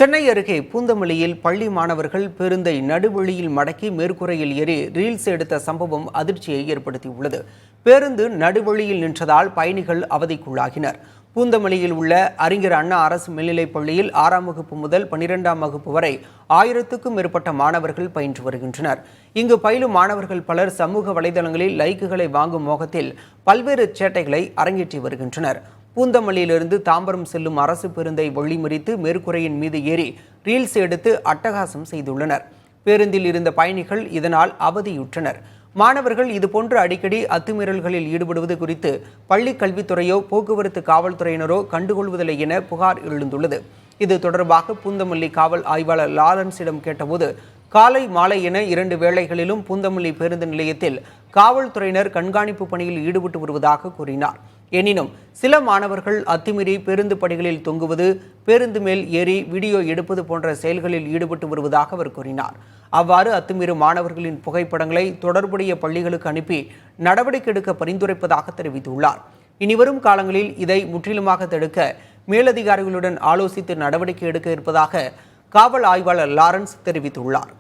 சென்னை அருகே பூந்தமல்லியில் பள்ளி மாணவர்கள் பேருந்தை நடுவழியில் மடக்கி மேற்கூரையில் ஏறி ரீல்ஸ் எடுத்த சம்பவம் அதிர்ச்சியை ஏற்படுத்தியுள்ளது. பேருந்து நடுவழியில் நின்றதால் பயணிகள் அவதிக்குள்ளாகினர். பூந்தமல்லியில் உள்ள அறிஞர் அண்ணா அரசு மேல்நிலைப் பள்ளியில் 6ஆம் வகுப்பு முதல் 12ஆம் வகுப்பு வரை 1000க்கும் மேற்பட்ட மாணவர்கள் பயின்று வருகின்றனர். இங்கு பயிலும் மாணவர்கள் பலர் சமூக வலைதளங்களில் லைக்குகளை வாங்கும் மோகத்தில் பல்வேறு சேட்டைகளை அரங்கேற்றி வருகின்றனர். பூந்தமல்லியிலிருந்து தாம்பரம் செல்லும் அரசு பேருந்தை வழிமறித்து மேற்கூரையின் மீது ஏறி ரீல்ஸ் எடுத்து அட்டகாசம் செய்துள்ளனர். பேருந்தில் இருந்த பயணிகள் இதனால் அவதியுற்றனர். மாணவர்கள் இதுபோன்று அடிக்கடி அத்துமீறல்களில் ஈடுபடுவது குறித்து பள்ளி கல்வித்துறையோ போக்குவரத்து காவல்துறையினரோ கண்டுகொள்வதில்லை என புகார் எழுந்துள்ளது. இது தொடர்பாக பூந்தமல்லி காவல் ஆய்வாளர் லாரன்ஸிடம் கேட்டபோது, காலை மாலை என 2 வேளைகளிலும் பூந்தமல்லி பேருந்து நிலையத்தில் காவல்துறையினர் கண்காணிப்பு பணியில் ஈடுபட்டு வருவதாக கூறினார். எனினும் சில மாணவர்கள் அத்துமீறி பேருந்து படிகளில் தொங்குவது, பேருந்து மேல் ஏறி வீடியோ எடுப்பது போன்ற செயல்களில் ஈடுபட்டு வருவதாக அவர் கூறினார். அவ்வாறு அத்துமீறும் மாணவர்களின் புகைப்படங்களை தொடர்புடைய பள்ளிகளுக்கு அனுப்பி நடவடிக்கை எடுக்க பரிந்துரைப்பதாக தெரிவித்துள்ளார். இனிவரும் காலங்களில் இதை முற்றிலுமாக தடுக்க மேலதிகாரிகளுடன் ஆலோசித்து நடவடிக்கை எடுக்க இருப்பதாக காவல் ஆய்வாளர் லாரன்ஸ் தெரிவித்துள்ளார்.